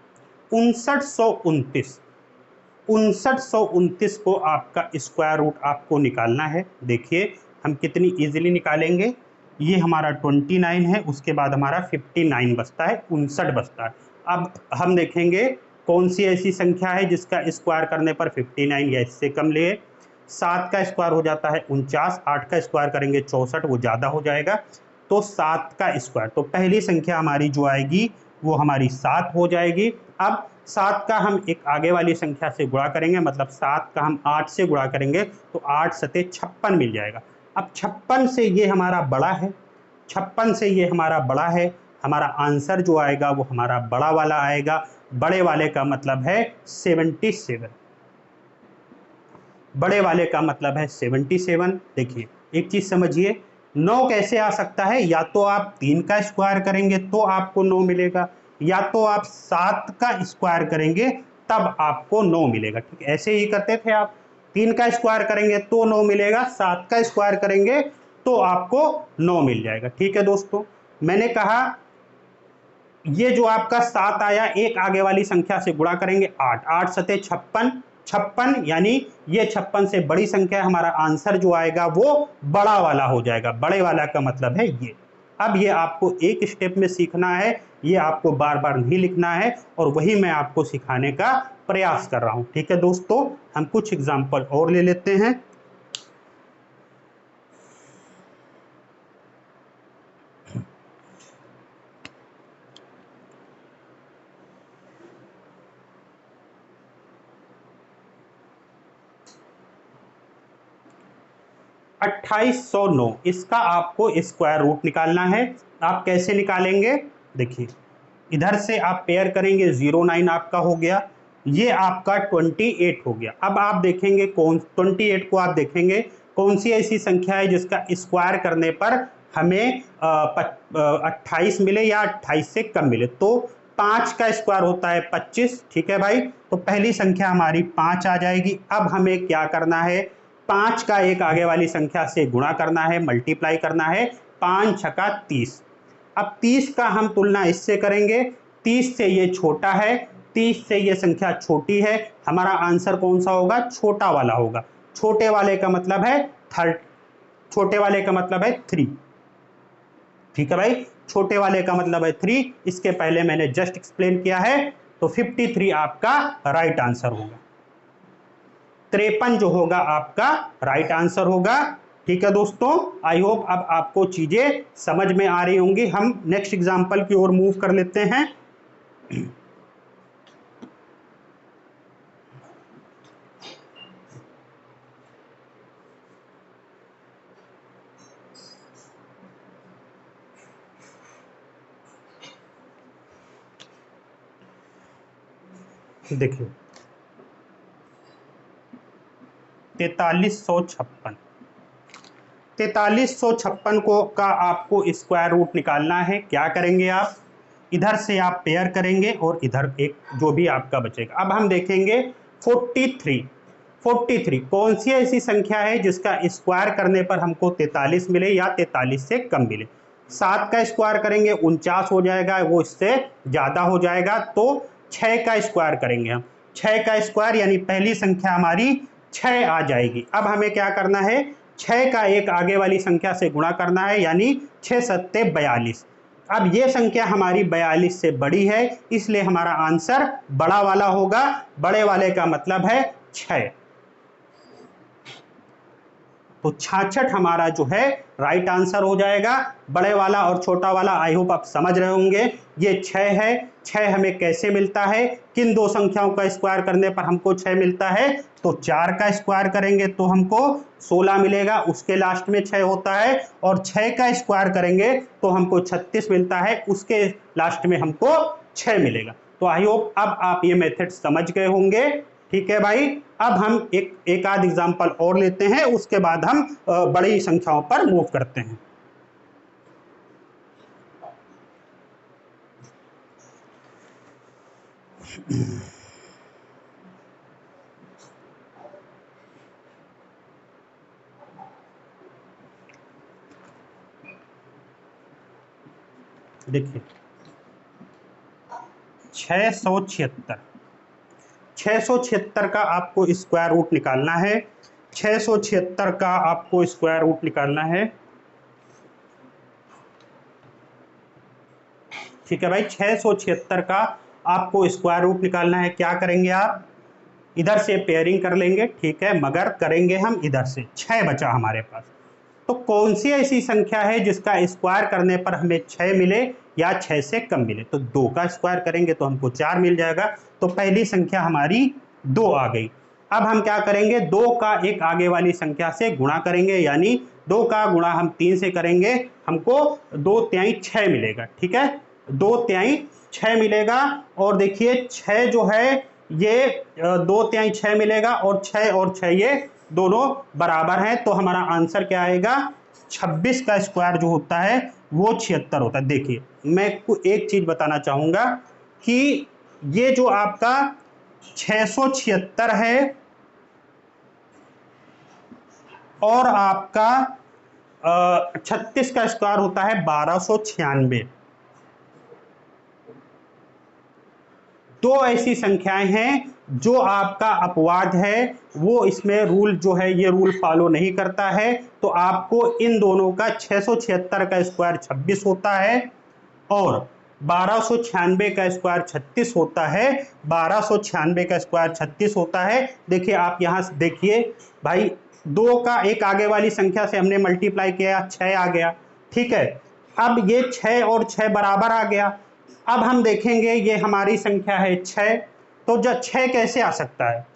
5929 को आपका स्क्वायर रूट आपको निकालना है। देखिए, हम कितनी इजीली निकालेंगे। ये हमारा 29 है, उसके बाद हमारा 59 बचता है, 59 बचता है। अब हम देखेंगे कौन सी ऐसी संख्या है जिसका स्क्वायर करने पर 59 या इससे कम ले। 7 का स्क्वायर हो जाता है 49, 8 का स्क्वायर करेंगे 64, वो ज़्यादा हो जाएगा। तो 7 का स्क्वायर, तो पहली संख्या हमारी जो आएगी वो हमारी 7 हो जाएगी। अब 7 का हम एक आगे वाली संख्या से गुणा करेंगे, मतलब 7 का हम 8 से गुणा करेंगे तो 8 सते 56 मिल जाएगा। अब 56 से ये हमारा बड़ा है, 56 से ये हमारा बड़ा है। हमारा आंसर जो आएगा वो हमारा बड़ा वाला आएगा। बड़े वाले का मतलब है 77, बड़े वाले का मतलब है 77। देखिए, एक चीज समझिए, 9 कैसे आ सकता है? या तो आप 3 का स्क्वायर करेंगे तो आपको 9 मिलेगा, या तो आप 7 का स्क्वायर करेंगे तब आपको 9 मिलेगा। ठीक, ऐसे ही करते थे आप। 3 का स्क्वायर करेंगे तो 9 मिलेगा, 7 का स्क्वायर करेंगे तो आपको 9 मिल जाएगा। ठीक है दोस्तों, मैंने कहा ये जो आपका 7 आया, एक आगे वाली संख्या से गुणा करेंगे 8, 8 सते 56, 56 यानी ये 56 से बड़ी संख्या है। हमारा आंसर जो आएगा वो बड़ा वाला हो जाएगा। बड़े वाला का मतलब है ये। अब ये आपको एक स्टेप में सीखना है, ये आपको बार बार नहीं लिखना है, और वही मैं आपको सिखाने का प्रयास कर रहा हूं। ठीक है दोस्तों, हम कुछ एग्जाम्पल और ले लेते हैं। अट्ठाईस सौ नौ, इसका आपको स्क्वायर रूट निकालना है। आप कैसे निकालेंगे? देखिए, इधर से आप पेयर करेंगे, 09 आपका हो गया, ये आपका 28 हो गया। अब आप देखेंगे कौन 28 को आप देखेंगे कौन सी ऐसी संख्या है जिसका स्क्वायर करने पर हमें 28 मिले या 28 से कम मिले। तो 5 का स्क्वायर होता है 25। ठीक है भाई, तो पहली संख्या हमारी 5 आ जाएगी। अब हमें क्या करना है? 5 का एक आगे वाली संख्या से गुणा करना है, मल्टीप्लाई करना है। 5 छका 30। अब 30 का हम तुलना इससे करेंगे, 30 से ये छोटा है, 30 से ये संख्या छोटी है। हमारा आंसर कौन सा होगा? छोटा वाला होगा। छोटे वाले का मतलब है 3, छोटे वाले का मतलब है 3। ठीक है भाई, छोटे वाले का मतलब है 3। इसके पहले मैंने जस्ट एक्सप्लेन किया है। तो 53 आपका राइट आंसर होगा। 53 जो होगा आपका राइट आंसर होगा। ठीक है दोस्तों, आई होप अब आपको चीजें समझ में आ रही होंगी। हम नेक्स्ट एग्जांपल की ओर मूव कर लेते हैं। देखिए, 4356, 4356 को का आपको स्क्वायर रूट निकालना है। क्या करेंगे आप? इधर से आप पेयर करेंगे और इधर एक जो भी आपका बचेगा। अब हम देखेंगे 43, 43 कौन सी ऐसी संख्या है जिसका स्क्वायर करने पर हमको 43 मिले या 43 से कम मिले। 7 का स्क्वायर करेंगे 49 हो जाएगा, वो इससे ज़्यादा हो जाएगा। तो 6 का स्क्वायर करेंगे हम, 6 का स्क्वायर यानी पहली संख्या हमारी 6 आ जाएगी। अब हमें क्या करना है, 6 का एक आगे वाली संख्या से गुणा करना है, यानी 6 सत्ते 42। अब ये संख्या हमारी 42 से बड़ी है, इसलिए हमारा आंसर बड़ा वाला होगा। बड़े वाले का मतलब है 6। तो 66 हमारा जो है राइट आंसर हो जाएगा। बड़े वाला और छोटा वाला आई होप आप समझ रहे होंगे। ये 6 है, 6 हमें कैसे मिलता है, किन दो संख्याओं का स्क्वायर करने पर हमको 6 मिलता है, तो 4 का स्क्वायर करेंगे तो हमको 16 मिलेगा, उसके लास्ट में 6 होता है, और 6 का स्क्वायर करेंगे तो हमको 36 मिलता है, उसके लास्ट में हमको 6 मिलेगा। तो आई होप अब आप ये मेथड समझ गए होंगे। ठीक है भाई, अब हम एक आध एग्जाम्पल और लेते हैं, उसके बाद हम बड़ी संख्याओं पर मूव करते हैं। देखिए 676 का आपको स्क्वायर रूट निकालना है। 676 का आपको स्क्वायर रूट निकालना है। ठीक है भाई, 676 का आपको स्क्वायर रूट निकालना है। क्या करेंगे आप, इधर से पेयरिंग कर लेंगे, ठीक है, मगर करेंगे हम इधर से। 6 बचा हमारे पास, तो कौन सी ऐसी संख्या है जिसका स्क्वायर करने पर हमें 6 मिले या 6 से कम मिले, तो 2 का स्क्वायर करेंगे तो हमको 4 मिल जाएगा। तो पहली संख्या हमारी 2 आ गई। अब हम क्या करेंगे, 2 का एक आगे वाली संख्या से गुणा करेंगे, यानी 2 का गुणा हम 3 से करेंगे, हमको 2 तिहाई 6 मिलेगा। ठीक है, 2 तिहाई 6 मिलेगा। और देखिए 6 जो है ये 2 तिहाई 6 मिलेगा, और 6 और 6 ये दोनों बराबर हैं, तो हमारा आंसर क्या आएगा, 26 का स्क्वायर जो होता है वो 76 होता है। देखिए मैं एक चीज बताना चाहूंगा कि ये जो आपका 676 है और आपका 36 का स्क्वायर होता है 1296। दो ऐसी संख्याएं हैं जो आपका अपवाद है, वो इसमें रूल जो है ये रूल फॉलो नहीं करता है। तो आपको इन दोनों का 676 का स्क्वायर 26 होता है और 1296 का स्क्वायर 36 होता है। 1296 का स्क्वायर 36 होता है। देखिए आप यहाँ से देखिए भाई, 2 का एक आगे वाली संख्या से हमने मल्टीप्लाई किया, 6 आ गया। ठीक है, अब ये 6 और 6 बराबर आ गया। अब हम देखेंगे ये हमारी संख्या है 6, तो जब 6 कैसे आ सकता है,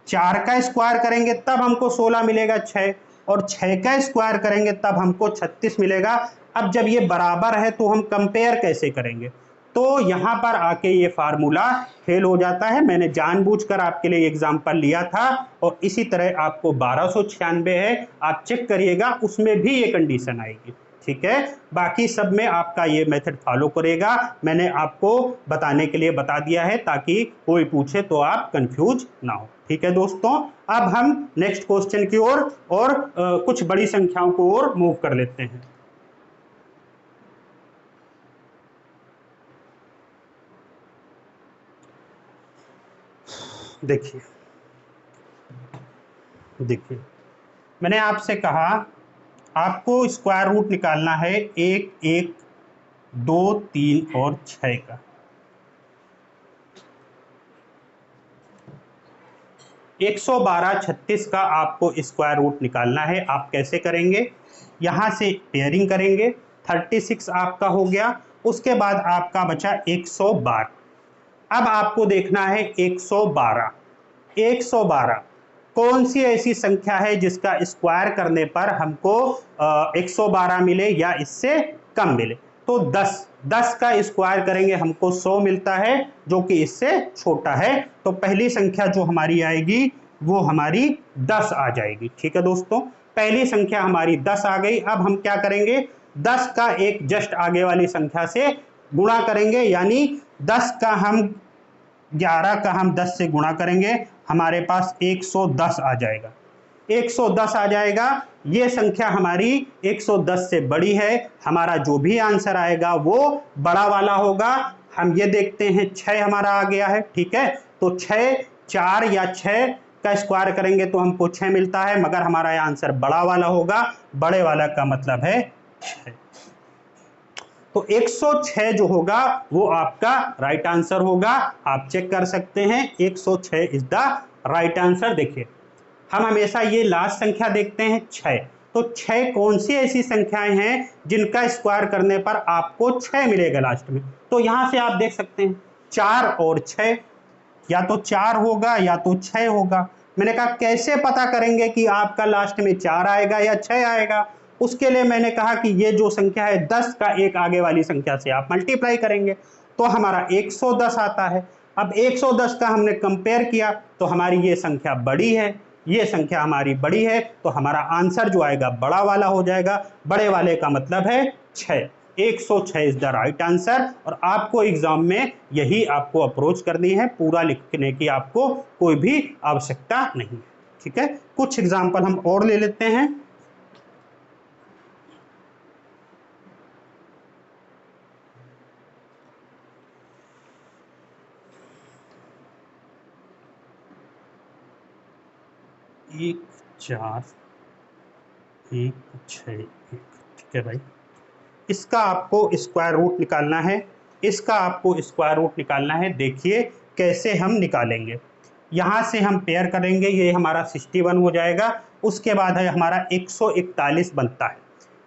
4 का स्क्वायर करेंगे तब हमको 16 मिलेगा 6, और 6 का स्क्वायर करेंगे तब हमको 36 मिलेगा। अब जब ये बराबर है तो हम कंपेयर कैसे करेंगे, तो यहाँ पर आके ये फार्मूला फेल हो जाता है। मैंने जानबूझकर आपके लिए एग्जांपल लिया था, और इसी तरह आपको 1296 है, आप चेक करिएगा उसमें भी ये कंडीशन आएगी। ठीक है, बाकी सब में आपका ये मेथड फॉलो करेगा। मैंने आपको बताने के लिए बता दिया है ताकि कोई पूछे तो आप कंफ्यूज ना हो। ठीक है दोस्तों, अब हम नेक्स्ट क्वेश्चन की ओर और कुछ बड़ी संख्याओं को ओर मूव कर लेते हैं। देखिए देखिए मैंने आपसे कहा आपको स्क्वायर रूट निकालना है 1, 1, 2, 3 और 6 का। 112, 36 का आपको स्क्वायर रूट निकालना है। आप कैसे करेंगे, यहाँ से पेयरिंग करेंगे, 36 आपका हो गया, उसके बाद आपका बचा 112। अब आपको देखना है 112। 112 कौन सी ऐसी संख्या है जिसका स्क्वायर करने पर हमको 112 मिले या इससे कम मिले, तो 10 का स्क्वायर करेंगे हमको 100 मिलता है, जो कि इससे छोटा है। तो पहली संख्या जो हमारी आएगी वो हमारी 10 आ जाएगी। ठीक है दोस्तों, पहली संख्या हमारी 10 आ गई। अब हम क्या करेंगे, 10 का एक जस्ट आगे वाली संख्या से गुणा करेंगे, यानी 10 का हम 11 का हम 10 से गुणा करेंगे, हमारे पास 110 आ जाएगा। 110 आ जाएगा, ये संख्या हमारी 110 से बड़ी है, हमारा जो भी आंसर आएगा वो बड़ा वाला होगा। हम ये देखते हैं 6 हमारा आ गया है, ठीक है। तो 6 4 या 6 का स्क्वायर करेंगे तो हमको 6 मिलता है, मगर हमारा आंसर बड़ा वाला होगा, बड़े वाला का मतलब है 6। तो 106 जो होगा वो आपका राइट आंसर होगा। आप चेक कर सकते हैं, 106 इज द राइट आंसर। देखिए हम हमेशा ये लास्ट संख्या देखते हैं 6, तो 6 कौन सी ऐसी संख्याएं हैं जिनका स्क्वायर करने पर आपको 6 मिलेगा लास्ट में। तो यहां से आप देख सकते हैं 4 और 6, या तो 4 होगा या तो 6 होगा। मैंने कहा कैसे पता करेंगे कि आपका लास्ट में 4 आएगा या 6 आएगा। उसके लिए मैंने कहा कि ये जो संख्या है 10 का एक आगे वाली संख्या से आप मल्टीप्लाई करेंगे तो हमारा 110 आता है। अब 110 का हमने कंपेयर किया तो हमारी ये संख्या बड़ी है, ये संख्या हमारी बड़ी है, तो हमारा आंसर जो आएगा बड़ा वाला हो जाएगा। बड़े वाले का मतलब है 6। 106 इज द राइट आंसर। और आपको एग्जाम में यही आपको अप्रोच करनी है, पूरा लिखने की आपको कोई भी आवश्यकता नहीं है, ठीक है। कुछ एग्जाम्पल हम और ले लेते हैं। एक 4 1 6 1, ठीक है भाई। इसका आपको स्क्वायर रूट निकालना है, इसका आपको स्क्वायर रूट निकालना है। देखिए कैसे हम निकालेंगे। यहाँ से हम पेयर करेंगे, ये हमारा 61 हो जाएगा। उसके बाद है हमारा 141 बनता है,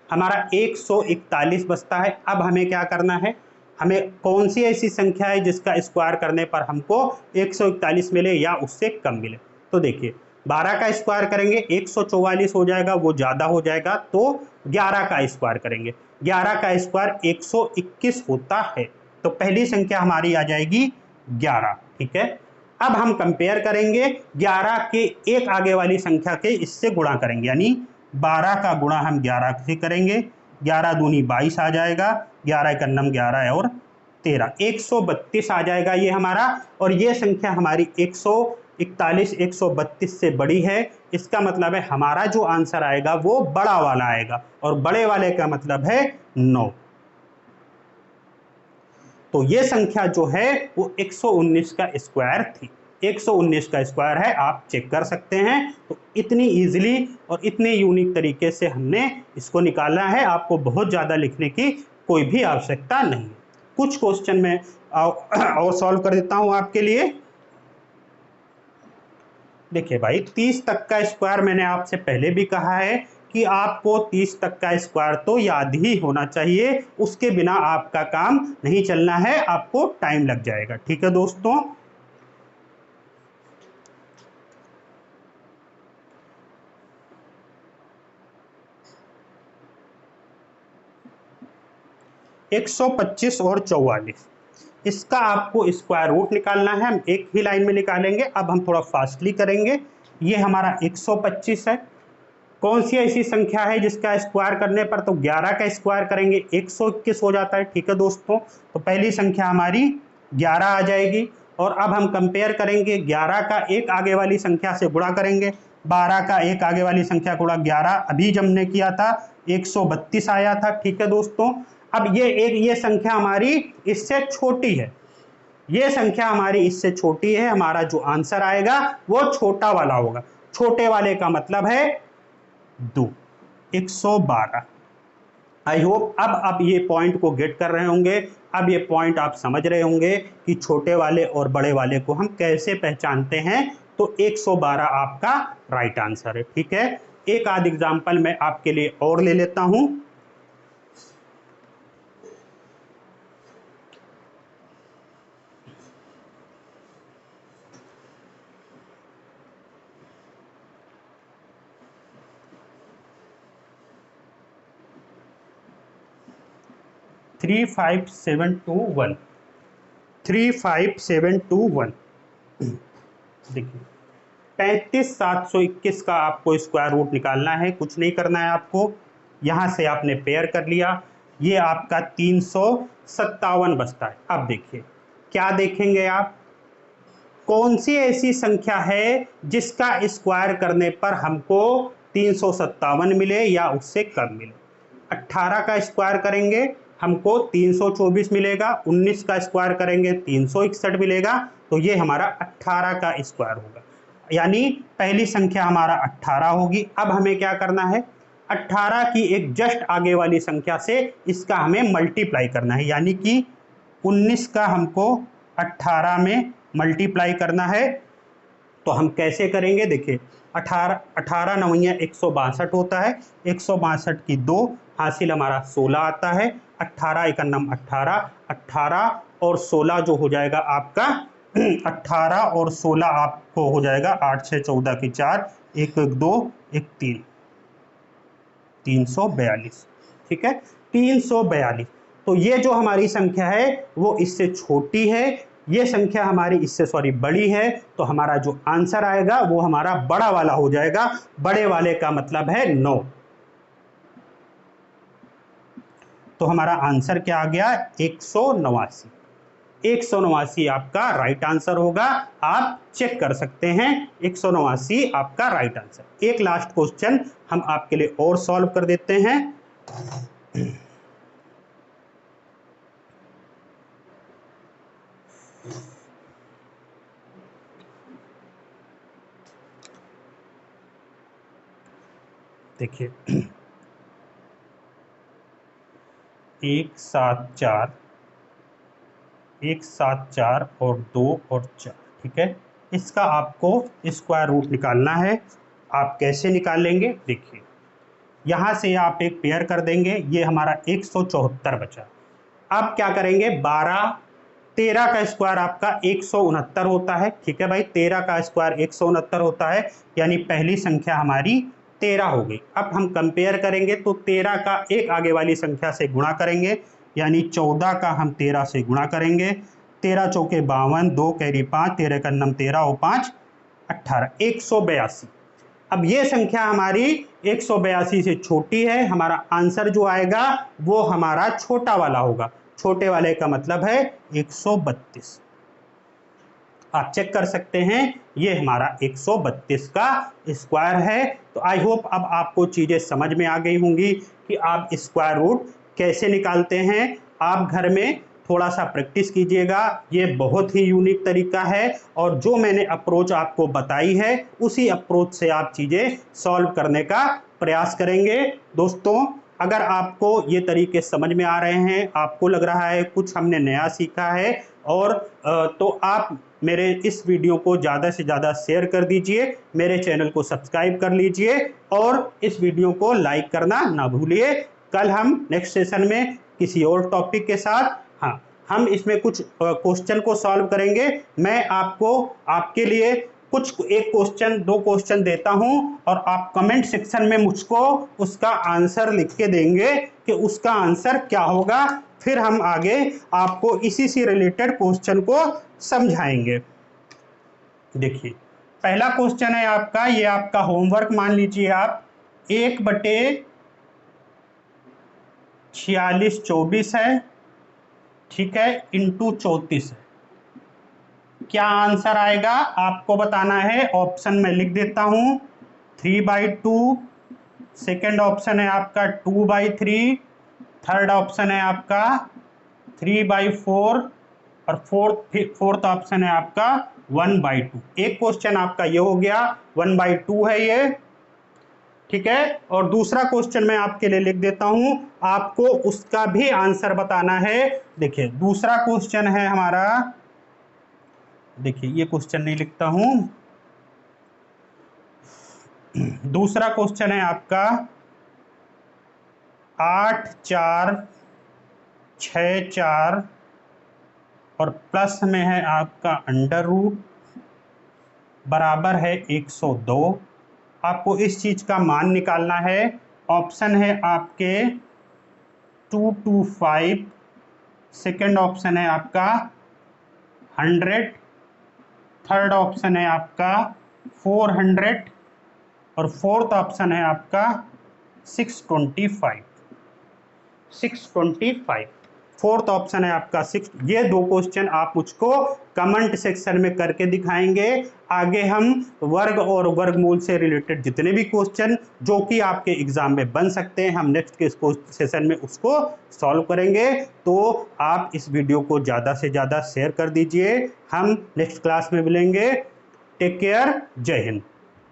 हमारा 141 बचता है। अब हमें क्या करना है, हमें कौन सी ऐसी संख्या है जिसका स्क्वायर करने पर हमको 141 मिले या उससे कम मिले। तो देखिए 12 का स्क्वायर करेंगे 144 हो जाएगा, वो ज़्यादा हो जाएगा, तो 11 का स्क्वायर करेंगे, 11 का स्क्वायर 121 होता है। तो पहली संख्या हमारी आ जाएगी 11, ठीक है। अब हम कंपेयर करेंगे 11 के एक आगे वाली संख्या के इससे गुणा करेंगे, यानी 12 का गुणा हम 11 से करेंगे, 11 दूनी 22 आ जाएगा, 11 का नम 11 और 13, 132 आ जाएगा ये हमारा। और ये संख्या हमारी 141 132 से बड़ी है। इसका मतलब है हमारा जो आंसर आएगा वो बड़ा वाला आएगा, और बड़े वाले का मतलब है 9। तो ये संख्या जो है वो 119 का स्क्वायर थी, 119 का स्क्वायर है, आप चेक कर सकते हैं। तो इतनी इजीली और इतने यूनिक तरीके से हमने इसको निकाला है, आपको बहुत ज़्यादा लिखने की कोई भी आवश्यकता नहीं। कुछ क्वेश्चन में और सॉल्व कर देता हूँ आपके लिए। देखिए भाई 30 तक का स्क्वायर मैंने आपसे पहले भी कहा है कि आपको 30 तक का स्क्वायर तो याद ही होना चाहिए, उसके बिना आपका काम नहीं चलना है, आपको टाइम लग जाएगा, ठीक है दोस्तों। एक 125 और 44, इसका आपको स्क्वायर रूट निकालना है। हम एक ही लाइन में निकालेंगे, अब हम थोड़ा फास्टली करेंगे। ये हमारा 125 है, कौन सी ऐसी संख्या है जिसका स्क्वायर करने पर, तो 11 का स्क्वायर करेंगे 121 हो जाता है, ठीक है दोस्तों। तो पहली संख्या हमारी 11 आ जाएगी। और अब हम कंपेयर करेंगे, 11 का एक आगे वाली संख्या से गुणा करेंगे, 12 का एक आगे वाली संख्या गुणा 11 अभी जब हमने किया था 132 आया था, ठीक है दोस्तों। अब ये संख्या हमारी इससे छोटी है, ये संख्या हमारी इससे छोटी है, हमारा जो आंसर आएगा वो छोटा वाला होगा। छोटे वाले का मतलब है 2, 112। आई होप अब आप ये पॉइंट को गेट कर रहे होंगे, अब ये पॉइंट आप समझ रहे होंगे कि छोटे वाले और बड़े वाले को हम कैसे पहचानते हैं। तो 112 आपका राइट आंसर है, ठीक है। एक आध एग्जाम्पल मैं आपके लिए और ले लेता हूं। Three five seven two one देखिए 35,721 का आपको स्क्वायर रूट निकालना है। कुछ नहीं करना है आपको, यहाँ से आपने पेयर कर लिया, ये आपका 357 बचता है। अब देखिए क्या देखेंगे आप, कौन सी ऐसी संख्या है जिसका स्क्वायर करने पर हमको 357 मिले या उससे कम मिले। 18 का स्क्वायर करेंगे हमको 324 मिलेगा, 19 का स्क्वायर करेंगे 361 मिलेगा, तो ये हमारा 18 का स्क्वायर होगा। यानी पहली संख्या हमारा 18 होगी। अब हमें क्या करना है, 18 की एक जस्ट आगे वाली संख्या से इसका हमें मल्टीप्लाई करना है, यानी कि 19 का हमको 18 में मल्टीप्लाई करना है। तो हम कैसे करेंगे, देखिए 18 नवैया 162 होता है, 162 की 2 हासिल हमारा 16 आता है, 18 एकन्नम 18, 18 और 16 जो हो जाएगा आपका 18 और 16 आपको हो जाएगा 8 6 14 की 4, 1 1 2 1 3, 342। ठीक है, 342। तो ये जो हमारी संख्या है वो इससे छोटी है, ये संख्या हमारी इससे बड़ी है, तो हमारा जो आंसर आएगा वो हमारा बड़ा वाला हो जाएगा। बड़े वाले का मतलब है 9। तो हमारा आंसर क्या आ गया, 189। 189 आपका राइट आंसर होगा। आप चेक कर सकते हैं, 189 आपका राइट आंसर। एक लास्ट क्वेश्चन हम आपके लिए और सॉल्व कर देते हैं। देखिए 174 और 2 और 4, ठीक है, इसका आपको स्क्वायर रूट निकालना है। आप कैसे निकालेंगे, देखिए यहाँ से आप एक पेयर कर देंगे, ये हमारा 174 बचा। अब क्या करेंगे, 13 का स्क्वायर आपका 169 होता है, ठीक है भाई, 13 का स्क्वायर 169 होता है, यानी पहली संख्या हमारी 13 हो गई। अब हम कंपेयर करेंगे तो 13 का एक आगे वाली संख्या से गुणा करेंगे, यानी 14 का हम 13 से गुणा करेंगे, 13 चौके 52, 2 कैरी 5, 13 का नम 13 और 5 18, 182। अब ये संख्या हमारी 182 से छोटी है, हमारा आंसर जो आएगा वो हमारा छोटा वाला होगा। छोटे वाले का मतलब है 132। आप चेक कर सकते हैं, ये हमारा 132 का स्क्वायर है। तो आई होप अब आपको चीज़ें समझ में आ गई होंगी कि आप स्क्वायर रूट कैसे निकालते हैं। आप घर में थोड़ा सा प्रैक्टिस कीजिएगा, ये बहुत ही यूनिक तरीका है, और जो मैंने अप्रोच आपको बताई है उसी अप्रोच से आप चीज़ें सॉल्व करने का प्रयास करेंगे। दोस्तों, अगर आपको ये तरीके समझ में आ रहे हैं, आपको लग रहा है कुछ हमने नया सीखा है, और तो आप मेरे इस वीडियो को ज़्यादा से ज़्यादा शेयर कर दीजिए, मेरे चैनल को सब्सक्राइब कर लीजिए, और इस वीडियो को लाइक करना ना भूलिए। कल हम नेक्स्ट सेशन में किसी और टॉपिक के साथ, हाँ, हम इसमें कुछ क्वेश्चन को सॉल्व करेंगे। मैं आपको आपके लिए कुछ एक क्वेश्चन 2 क्वेश्चन देता हूं, और आप कमेंट सेक्शन में मुझको उसका आंसर लिख के देंगे कि उसका आंसर क्या होगा। फिर हम आगे आपको इसी से रिलेटेड क्वेश्चन को समझाएंगे। देखिए पहला क्वेश्चन है आपका, ये आपका होमवर्क मान लीजिए आप, 1/4624 है, ठीक है, इंटू 34 है। क्या आंसर आएगा आपको बताना है। ऑप्शन में लिख देता हूं, 3/2, सेकेंड ऑप्शन है आपका 2/3, थर्ड ऑप्शन है आपका 3/4, और फोर्थ ऑप्शन है आपका 1/2। एक क्वेश्चन आपका ये हो गया, 1/2 है ये, ठीक है। और दूसरा क्वेश्चन मैं आपके लिए लिख देता हूं, आपको उसका भी आंसर बताना है। देखिए दूसरा क्वेश्चन है हमारा, देखिए ये क्वेश्चन नहीं लिखता हूं, दूसरा क्वेश्चन है आपका 8 4 6 4 और प्लस में है आपका अंडर रूट बराबर है 102। आपको इस चीज का मान निकालना है। ऑप्शन है आपके 2 to 5, सेकेंड ऑप्शन है आपका 100, थर्ड ऑप्शन है आपका 400, और फोर्थ ऑप्शन है आपका 625। फोर्थ ऑप्शन है आपका 6। ये 2 क्वेश्चन आप मुझको कमेंट सेक्शन में करके दिखाएंगे। आगे हम वर्ग और वर्गमूल से रिलेटेड जितने भी क्वेश्चन जो कि आपके एग्जाम में बन सकते हैं, हम नेक्स्ट के सेशन में उसको सॉल्व करेंगे। तो आप इस वीडियो को ज़्यादा से ज़्यादा शेयर कर दीजिए। हम नेक्स्ट क्लास में मिलेंगे। Take care. जय हिंद।